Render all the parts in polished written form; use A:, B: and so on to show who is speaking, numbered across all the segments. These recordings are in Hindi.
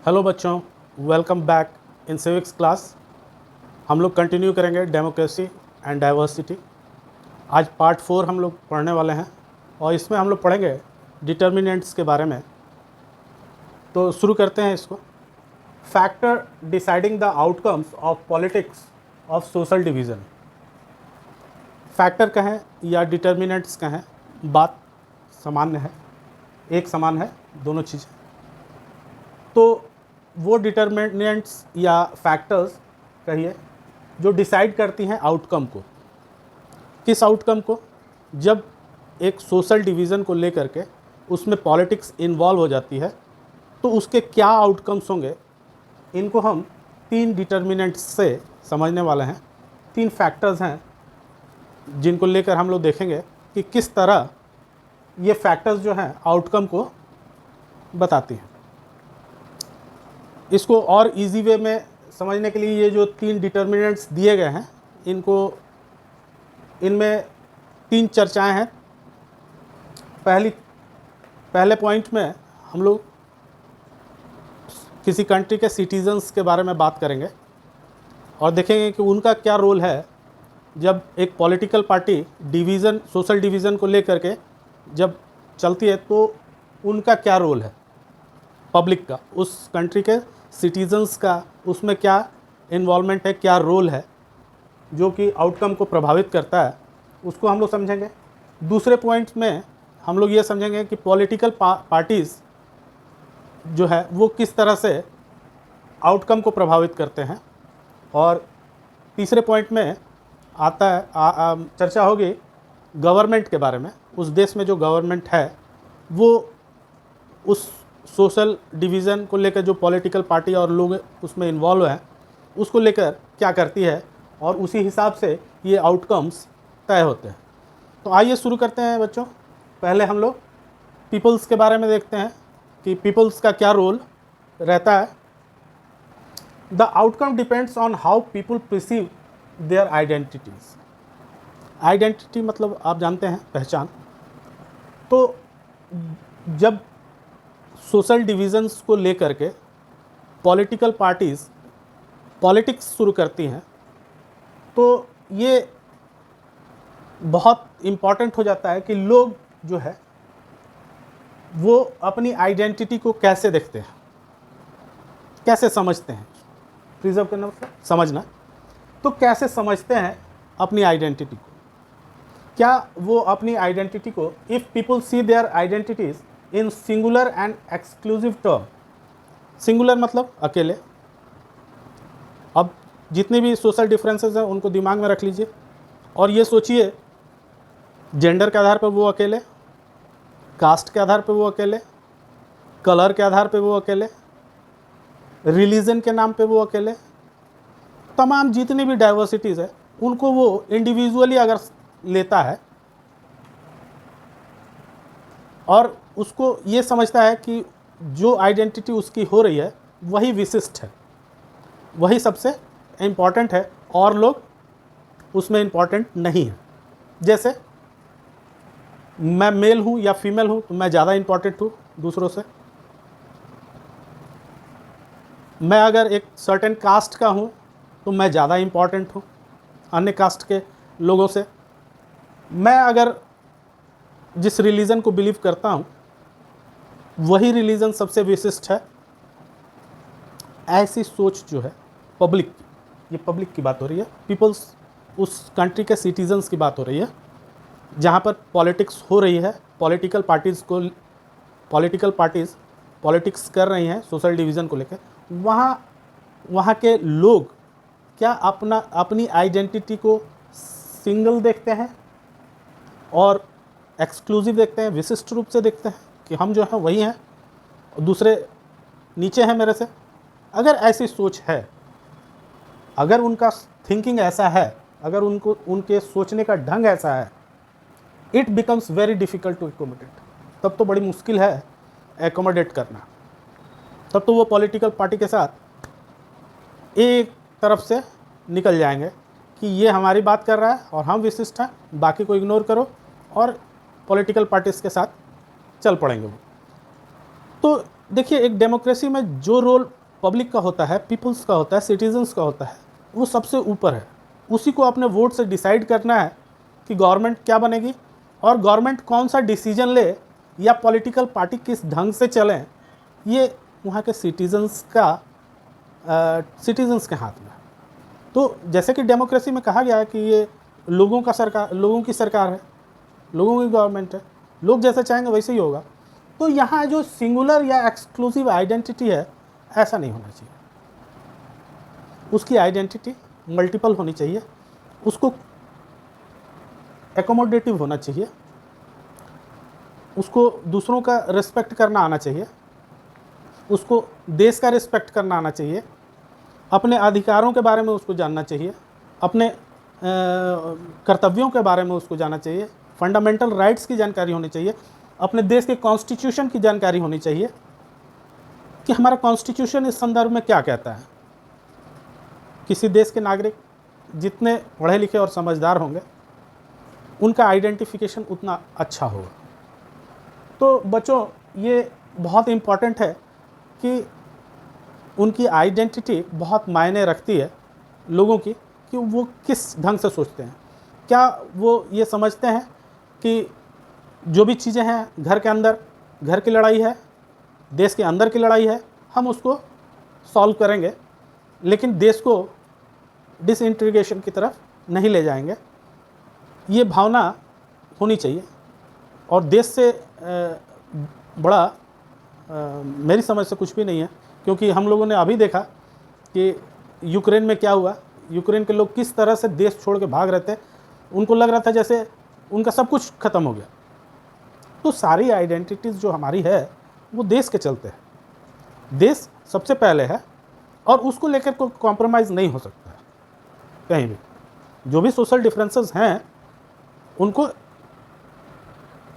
A: हेलो बच्चों, welcome back in civics class. हम लोग कंटिन्यू करेंगे डेमोक्रेसी एंड डाइवर्सिटी। आज पार्ट 4 हम लोग पढ़ने वाले हैं और इसमें हम लोग पढ़ेंगे डिटर्मिनेंट्स के बारे में। तो शुरू करते हैं इसको। Factor deciding the outcomes of politics of social division. Factor कहें या डिटर्मिनेंट्स कहें, बात सामान्य है, एक समान है दोनों चीज़ें। तो वो डिटर्मिनेंट्स या फैक्टर्स कहिए जो डिसाइड करती हैं आउटकम को। किस आउटकम को? जब एक सोशल डिवीज़न को लेकर के उसमें पॉलिटिक्स इन्वॉल्व हो जाती है तो उसके क्या आउटकम्स होंगे, इनको हम 3 डिटर्मिनेंट्स से समझने वाले हैं। 3 फैक्टर्स हैं जिनको लेकर हम लोग देखेंगे कि किस तरह ये फैक्टर्स जो हैं आउटकम को बताती हैं। इसको और इजी वे में समझने के लिए ये जो 3 डिटर्मिनेंट्स दिए गए हैं, इनमें 3 चर्चाएं हैं। पहले पॉइंट में हम लोग किसी कंट्री के सिटीजन्स के बारे में बात करेंगे और देखेंगे कि उनका क्या रोल है जब एक political party division, social division को लेकर के जब चलती है तो उनका क्या रोल है, पब्लिक का, उस कंट्री के सिटीजन्स का उसमें क्या इन्वॉल्वमेंट है, क्या रोल है जो कि आउटकम को प्रभावित करता है, उसको हम लोग समझेंगे। दूसरे पॉइंट में हम लोग ये समझेंगे कि पॉलिटिकल पार्टीज़ जो है वो किस तरह से आउटकम को प्रभावित करते हैं। और तीसरे पॉइंट में आता है चर्चा होगी गवर्नमेंट के बारे में। उस देश में जो गवर्नमेंट है वो उस सोशल डिवीज़न को लेकर, जो पॉलिटिकल पार्टी और लोग उसमें इन्वॉल्व हैं, उसको लेकर क्या करती है और उसी हिसाब से ये आउटकम्स तय होते हैं। तो आइए शुरू करते हैं बच्चों। पहले हम लोग पीपल्स के बारे में देखते हैं कि पीपल्स का क्या रोल रहता है। The outcome depends on how people perceive their identities. Identity मतलब आप जानते हैं, पहचान। तो जब सोशल डिवीज़न्स को लेकर के पॉलिटिकल पार्टीज़ पॉलिटिक्स शुरू करती हैं तो ये बहुत इम्पॉर्टेंट हो जाता है कि लोग जो है वो अपनी आइडेंटिटी को कैसे देखते हैं, कैसे समझते हैं। प्रिजर्व करना मतलब समझना। तो कैसे समझते हैं अपनी आइडेंटिटी को? क्या वो अपनी आइडेंटिटी को, if people see their identities in singular and exclusive term. Singular मतलब अकेले। अब जितने भी सोशल डिफरेंसेस हैं उनको दिमाग में रख लीजिए और ये सोचिए, जेंडर के आधार पर वो अकेले, कास्ट के आधार पर वो अकेले, कलर के आधार पर वो अकेले, रिलीजन के नाम पे वो अकेले, तमाम जितनी भी डाइवर्सिटीज़ है उनको वो इंडिविजुअली अगर लेता है और उसको ये समझता है कि जो आइडेंटिटी उसकी हो रही है वही विशिष्ट है, वही सबसे इम्पॉर्टेंट है और लोग उसमें इम्पॉर्टेंट नहीं है। जैसे मैं मेल हूँ या फीमेल हूँ तो मैं ज़्यादा इम्पॉर्टेंट हूँ दूसरों से। मैं अगर एक सर्टेन कास्ट का हूँ तो मैं ज़्यादा इम्पॉर्टेंट हूँ अन्य कास्ट के लोगों से। मैं अगर जिस रिलीजन को बिलीव करता हूँ वही रिलीजन सबसे विशिष्ट है। ऐसी सोच जो है पब्लिक की, ये पब्लिक की बात हो रही है, पीपल्स, उस कंट्री के सिटीजन्स की बात हो रही है जहाँ पर पॉलिटिक्स हो रही है। पॉलिटिकल पार्टीज़ पॉलिटिक्स कर रही हैं सोशल डिवीज़न को लेकर। वहाँ के लोग क्या अपनी आइडेंटिटी को सिंगल देखते हैं और एक्सक्लूसिव देखते हैं, विशिष्ट रूप से देखते हैं कि हम जो हैं वही हैं और दूसरे नीचे हैं मेरे से? अगर ऐसी सोच है, अगर उनका थिंकिंग ऐसा है, अगर उनके सोचने का ढंग ऐसा है, it becomes very difficult to accommodate. तब तो बड़ी मुश्किल है एकोमोडेट करना। तब तो वो पॉलिटिकल पार्टी के साथ एक तरफ से निकल जाएंगे कि ये हमारी बात कर रहा है और हम विशिष्ट हैं, बाकी को इग्नोर करो और पॉलिटिकल पार्टीज़ के साथ चल पड़ेंगे वो। तो देखिए, एक डेमोक्रेसी में जो रोल पब्लिक का होता है, पीपल्स का होता है, सिटीजन्स का होता है, वो सबसे ऊपर है। उसी को अपने वोट से डिसाइड करना है कि गवर्नमेंट क्या बनेगी और गवर्नमेंट कौन सा डिसीजन ले या पॉलिटिकल पार्टी किस ढंग से चलें, ये वहाँ के सिटीजन्स के हाथ में है। तो जैसे कि डेमोक्रेसी में कहा गया है कि ये लोगों की सरकार है, लोगों की गवर्नमेंट है, लोग जैसा चाहेंगे वैसे ही होगा। तो यहाँ जो सिंगुलर या एक्सक्लूसिव आइडेंटिटी है, ऐसा नहीं होना चाहिए। उसकी आइडेंटिटी मल्टीपल होनी चाहिए, उसको एकोमोडेटिव होना चाहिए, उसको दूसरों का रिस्पेक्ट करना आना चाहिए, उसको देश का रिस्पेक्ट करना आना चाहिए, अपने अधिकारों के बारे में उसको जानना चाहिए, अपने कर्तव्यों के बारे में उसको जानना चाहिए, फंडामेंटल राइट्स की जानकारी होनी चाहिए, अपने देश के कॉन्स्टिट्यूशन की जानकारी होनी चाहिए कि हमारा कॉन्स्टिट्यूशन इस संदर्भ में क्या कहता है। किसी देश के नागरिक जितने पढ़े लिखे और समझदार होंगे, उनका आइडेंटिफिकेशन उतना अच्छा होगा। तो बच्चों, ये बहुत इम्पॉर्टेंट है कि उनकी आइडेंटिटी बहुत मायने रखती है लोगों की, कि वो किस ढंग से सोचते हैं। क्या वो ये समझते हैं कि जो भी चीज़ें हैं घर के अंदर, घर की लड़ाई है, देश के अंदर की लड़ाई है, हम उसको सॉल्व करेंगे, लेकिन देश को डिसइंटीग्रेशन की तरफ नहीं ले जाएंगे। ये भावना होनी चाहिए। और देश से बड़ा मेरी समझ से कुछ भी नहीं है, क्योंकि हम लोगों ने अभी देखा कि यूक्रेन में क्या हुआ। यूक्रेन के लोग किस तरह से देश छोड़ के भाग रहे थे, उनको लग रहा था जैसे उनका सब कुछ ख़त्म हो गया। तो सारी आइडेंटिटीज़ जो हमारी है वो देश के चलते हैं। देश सबसे पहले है और उसको लेकर कोई कॉम्प्रोमाइज़ नहीं हो सकता है कहीं भी। जो भी सोशल डिफरेंसेस हैं उनको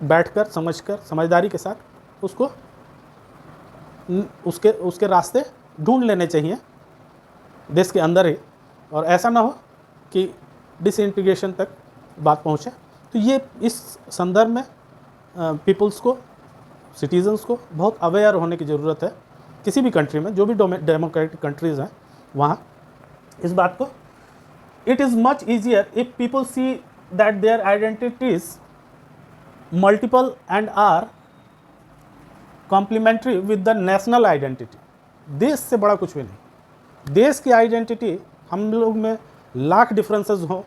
A: बैठकर, समझकर, समझदारी के साथ उसके रास्ते ढूंढ लेने चाहिए देश के अंदर ही, और ऐसा ना हो कि डिसइंटीग्रेशन तक बात पहुँचे। तो ये इस संदर्भ में पीपल्स को, सिटीजन्स को बहुत अवेयर होने की ज़रूरत है। किसी भी कंट्री में, जो भी डेमोक्रेटिक कंट्रीज़ हैं वहाँ इस बात को, it is much easier if people see that their identities multiple and are complementary with the national identity. देश से बड़ा कुछ भी नहीं। देश की आइडेंटिटी, हम लोग में लाख डिफरेंसेस हों,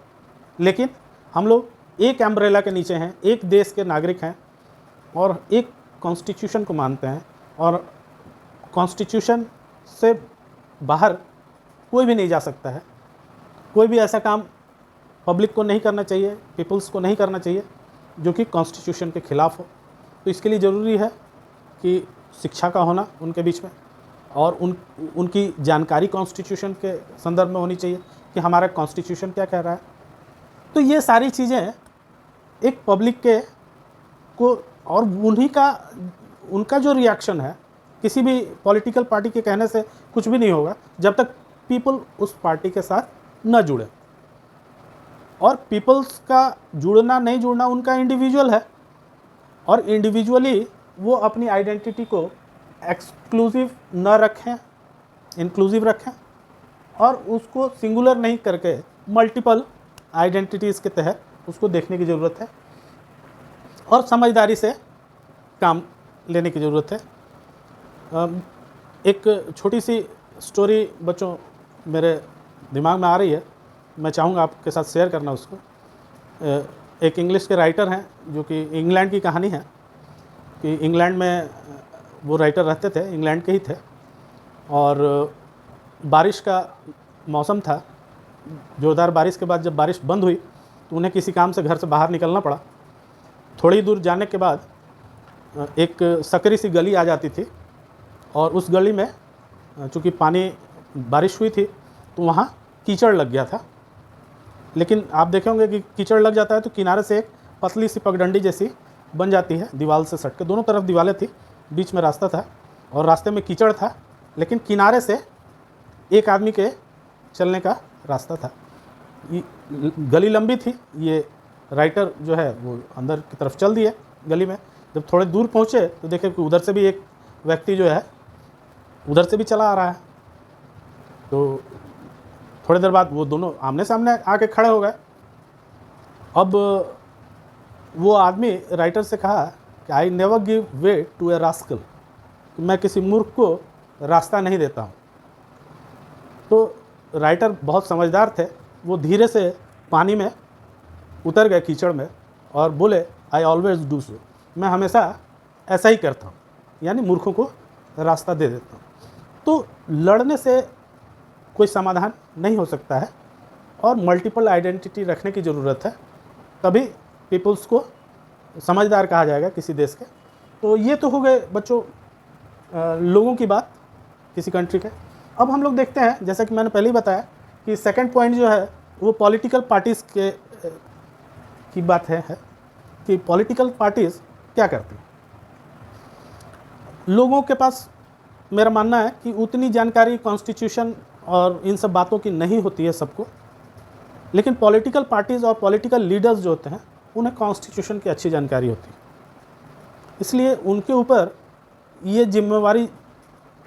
A: लेकिन हम लोग एक एम्ब्रेला के नीचे हैं, एक देश के नागरिक हैं और एक कॉन्स्टिट्यूशन को मानते हैं। और कॉन्स्टिट्यूशन से बाहर कोई भी नहीं जा सकता है। कोई भी ऐसा काम पब्लिक को नहीं करना चाहिए, पीपल्स को नहीं करना चाहिए जो कि कॉन्स्टिट्यूशन के ख़िलाफ़ हो। तो इसके लिए ज़रूरी है कि शिक्षा का होना उनके बीच में, और उनकी जानकारी कॉन्स्टिट्यूशन के संदर्भ में होनी चाहिए कि हमारा कॉन्स्टिट्यूशन क्या कह रहा है। तो ये सारी चीज़ें एक पब्लिक के को, और उनका जो रिएक्शन है किसी भी पॉलिटिकल पार्टी के कहने से कुछ भी नहीं होगा जब तक पीपल उस पार्टी के साथ न जुड़े। और पीपल्स का जुड़ना नहीं जुड़ना उनका इंडिविजुअल है, और इंडिविजुअली वो अपनी आइडेंटिटी को एक्सक्लूसिव न रखें, इंक्लूसिव रखें, और उसको सिंगुलर नहीं करके मल्टीपल आइडेंटिटीज़ के तहत उसको देखने की ज़रूरत है, और समझदारी से काम लेने की ज़रूरत है। एक छोटी सी स्टोरी बच्चों मेरे दिमाग में आ रही है, मैं चाहूँगा आपके साथ शेयर करना उसको। एक इंग्लिश के राइटर हैं जो कि इंग्लैंड की कहानी है कि इंग्लैंड में वो राइटर रहते थे, इंग्लैंड के ही थे, और बारिश का मौसम था। जोरदार बारिश के बाद जब बारिश बंद हुई तो उन्हें किसी काम से घर से बाहर निकलना पड़ा। थोड़ी दूर जाने के बाद एक सकरी सी गली आ जाती थी, और उस गली में चूँकि पानी, बारिश हुई थी तो वहाँ कीचड़ लग गया था। लेकिन आप देखे होंगे कि कीचड़ लग जाता है तो किनारे से एक पतली सी पगडंडी जैसी बन जाती है दीवार से सट के। दोनों तरफ दीवारें थी, बीच में रास्ता था, और रास्ते में कीचड़ था, लेकिन किनारे से एक आदमी के चलने का रास्ता था। गली लंबी थी, ये राइटर जो है वो अंदर की तरफ चल दिए, गली में। जब थोड़े दूर पहुँचे तो देखे कि उधर से भी एक व्यक्ति जो है उधर से भी चला आ रहा है। तो थोड़ी देर बाद वो दोनों आमने सामने आके खड़े हो गए। अब वो आदमी राइटर से कहा कि I never give way to a rascal, मैं किसी मूर्ख को रास्ता नहीं देता हूँ। तो राइटर बहुत समझदार थे, वो धीरे से पानी में उतर गए, कीचड़ में, और बोले आई ऑलवेज डू सो, मैं हमेशा ऐसा ही करता हूँ, यानी मूर्खों को रास्ता दे देता हूँ। तो लड़ने से कोई समाधान नहीं हो सकता है और मल्टीपल आइडेंटिटी रखने की ज़रूरत है, तभी पीपल्स को समझदार कहा जाएगा किसी देश के। तो ये तो हो गए बच्चों लोगों की बात किसी कंट्री के। अब हम लोग देखते हैं, जैसा कि मैंने पहले ही बताया कि सेकंड पॉइंट जो है वो पॉलिटिकल पार्टीज़ के की बात है कि पॉलिटिकल पार्टीज़ क्या करती हैं। लोगों के पास मेरा मानना है कि उतनी जानकारी कॉन्स्टिट्यूशन और इन सब बातों की नहीं होती है सबको, लेकिन पॉलिटिकल पार्टीज़ और पॉलिटिकल लीडर्स जो होते हैं उन्हें कॉन्स्टिट्यूशन की अच्छी जानकारी होती है, इसलिए उनके ऊपर ये जिम्मेवारी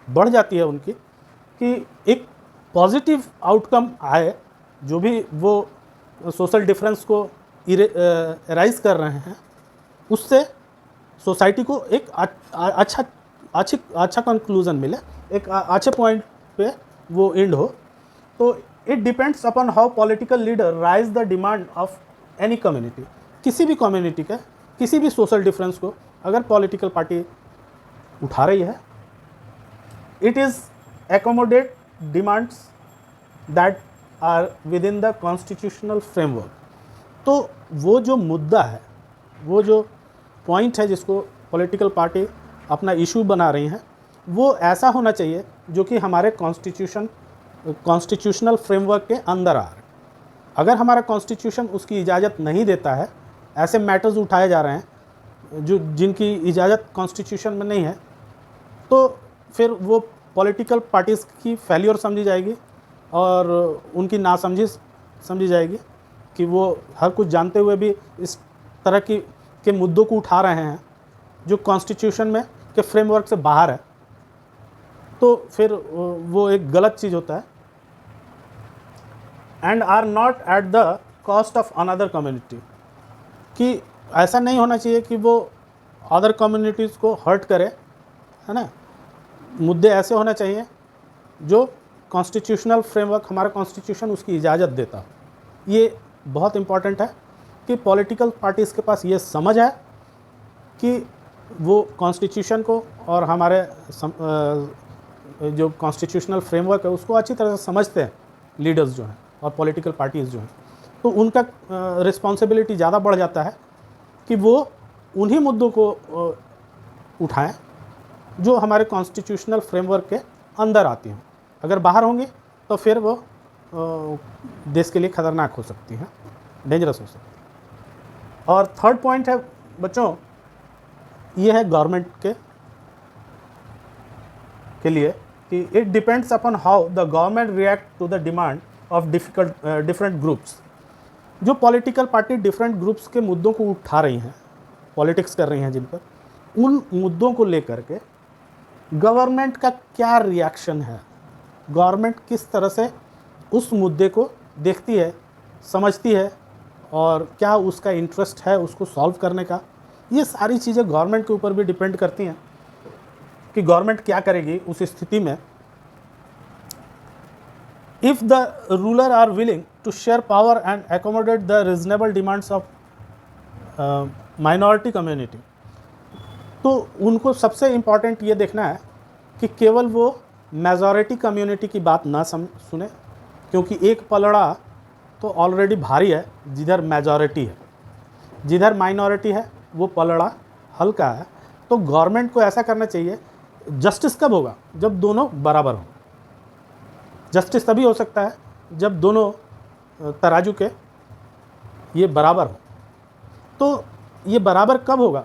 A: बढ़ जाती है उनकी कि एक पॉजिटिव आउटकम आए, जो भी वो सोशल डिफरेंस को एराइज कर रहे हैं उससे सोसाइटी को एक अच्छा कंक्लूजन मिले, एक अच्छे पॉइंट पे वो एंड हो। तो it depends upon how political leader rise the demand of any community. किसी भी कम्युनिटी का किसी भी सोशल डिफरेंस को अगर पॉलिटिकल पार्टी उठा रही है, it is accommodate demands that are within the constitutional framework। तो वो जो मुद्दा है, वो जो पॉइंट है जिसको पॉलिटिकल पार्टी अपना इशू बना रही हैं, वो ऐसा होना चाहिए जो कि हमारे कॉन्स्टिट्यूशनल फ्रेमवर्क के अंदर आ रहा है। अगर हमारा कॉन्स्टिट्यूशन उसकी इजाज़त नहीं देता है, ऐसे मैटर्स उठाए जा रहे हैं जो जिनकी इजाज़त कॉन्स्टिट्यूशन में नहीं है, तो फिर वो पॉलिटिकल पार्टीज़ की फेलियर समझी जाएगी और उनकी नासमझी समझी जाएगी कि वो हर कुछ जानते हुए भी इस तरह के मुद्दों को उठा रहे हैं जो कॉन्स्टिट्यूशन में के फ्रेमवर्क से बाहर है। तो फिर वो एक गलत चीज़ होता है। And are not at the cost of another community, कि ऐसा नहीं होना चाहिए कि वो अदर कम्युनिटीज़ को हर्ट करे, है ना। मुद्दे ऐसे होना चाहिए जो कॉन्स्टिट्यूशनल फ्रेमवर्क, हमारा कॉन्स्टिट्यूशन उसकी इजाज़त देता। ये बहुत इम्पॉर्टेंट है कि पॉलिटिकल पार्टीज़ के पास ये समझ है कि वो कॉन्स्टिट्यूशन को और हमारे जो कॉन्स्टिट्यूशनल फ्रेमवर्क है उसको अच्छी तरह से समझते हैं लीडर्स जो हैं और पॉलिटिकल पार्टीज़ जो हैं। तो उनका रिस्पॉन्सिबिलिटी ज़्यादा बढ़ जाता है कि वो उन्हीं मुद्दों को उठाएं जो हमारे कॉन्स्टिट्यूशनल फ्रेमवर्क के अंदर आती हैं। अगर बाहर होंगी तो फिर वो देश के लिए ख़तरनाक हो सकती हैं, डेंजरस हो सकती है। और थर्ड पॉइंट है बच्चों, ये है गवर्नमेंट के लिए कि it depends upon how the government react to the demand of different groups. जो पॉलिटिकल पार्टी डिफरेंट ग्रुप्स के मुद्दों को उठा रही हैं, पॉलिटिक्स कर रही हैं जिन पर, उन मुद्दों को लेकर के गवर्नमेंट का क्या रिएक्शन है, गवर्नमेंट किस तरह से उस मुद्दे को देखती है, समझती है और क्या उसका इंटरेस्ट है उसको सॉल्व करने का। ये सारी चीज़ें गवर्नमेंट के ऊपर भी डिपेंड करती हैं कि गवर्नमेंट क्या करेगी उस स्थिति में। If the ruler are willing to share power and accommodate the reasonable demands of minority community, तो उनको सबसे इम्पॉर्टेंट ये देखना है कि केवल वो मेजॉरिटी कम्युनिटी की बात ना सुने, क्योंकि एक पलड़ा तो ऑलरेडी भारी है जिधर मेजॉरिटी है, जिधर माइनॉरिटी है वो पलड़ा हल्का है। तो गवर्नमेंट को ऐसा करना चाहिए। जस्टिस कब होगा? जब दोनों बराबर हों। जस्टिस तभी हो सकता है जब दोनों तराजू के ये बराबर हो। तो ये बराबर कब होगा?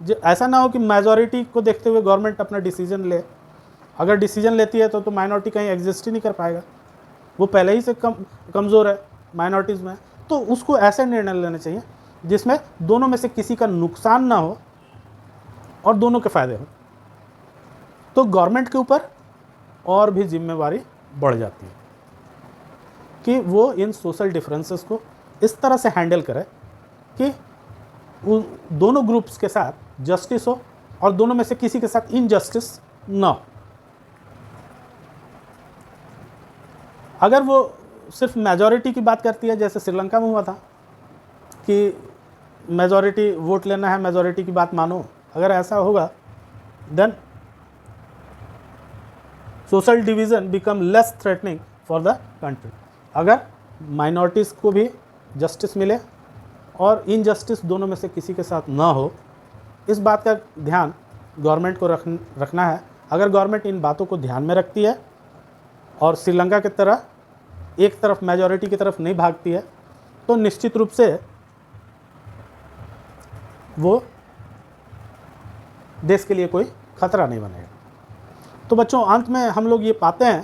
A: ऐसा ना हो कि मेजॉरिटी को देखते हुए गवर्नमेंट अपना डिसीजन ले। अगर डिसीजन लेती है तो माइनॉरिटी कहीं एग्जिस्ट ही नहीं कर पाएगा, वो पहले ही से कमज़ोर है माइनॉरिटीज़ में। तो उसको ऐसे निर्णय लेने चाहिए जिसमें दोनों में से किसी का नुकसान ना हो और दोनों के फ़ायदे हो, तो गवर्नमेंट के ऊपर और भी जिम्मेवारी बढ़ जाती है कि वो इन सोशल डिफरेंसेस को इस तरह से हैंडल करे कि उन दोनों ग्रुप्स के साथ जस्टिस हो और दोनों में से किसी के साथ इनजस्टिस ना हो। अगर वो सिर्फ मेजॉरिटी की बात करती है, जैसे श्रीलंका में हुआ था कि मेजॉरिटी वोट लेना है, मेजॉरिटी की बात मानो, अगर ऐसा होगा then social division become less threatening for the country. अगर माइनॉरिटीज़ को भी जस्टिस मिले और इनजस्टिस दोनों में से किसी के साथ ना हो, इस बात का ध्यान गवर्नमेंट को रखना है। अगर गवर्नमेंट इन बातों को ध्यान में रखती है और श्रीलंका की तरह एक तरफ मेजॉरिटी की तरफ नहीं भागती है, तो निश्चित रूप से वो देश के लिए कोई खतरा नहीं बनेगा। तो बच्चों, अंत में हम लोग ये पाते हैं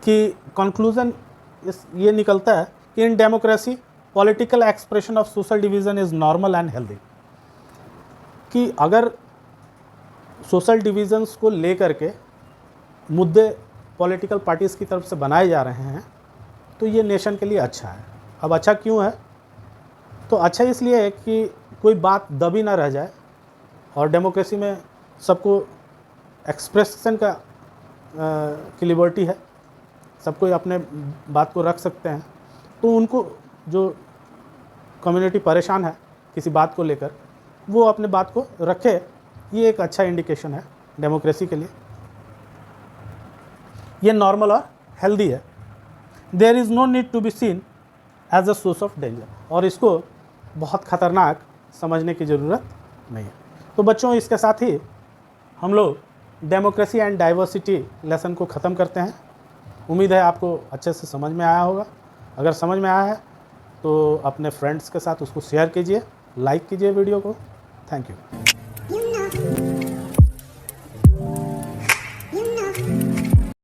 A: कि कंक्लूजन ये निकलता है कि in democracy political expression of social division is normal and healthy. कि अगर सोशल डिवीज़न्स को लेकर के मुद्दे पॉलिटिकल पार्टीज़ की तरफ से बनाए जा रहे हैं, तो ये नेशन के लिए अच्छा है। अब अच्छा क्यों है? तो अच्छा इसलिए है कि कोई बात दबी ना रह जाए और डेमोक्रेसी में सबको एक्सप्रेशन की लिबर्टी है, सब कोई अपने बात को रख सकते हैं। तो उनको जो कम्युनिटी परेशान है किसी बात को लेकर, वो अपने बात को रखे, ये एक अच्छा इंडिकेशन है डेमोक्रेसी के लिए। ये नॉर्मल और हेल्दी है। There is no need to be seen as a source of danger, और इसको बहुत ख़तरनाक समझने की ज़रूरत नहीं है। तो बच्चों, इसके साथ ही हम लोग डेमोक्रेसी एंड डाइवर्सिटी लेसन को ख़त्म करते हैं। उम्मीद है आपको अच्छे से समझ में आया होगा। अगर समझ में आया है तो अपने फ्रेंड्स के साथ उसको शेयर कीजिए, लाइक कीजिए वीडियो को। Thank you.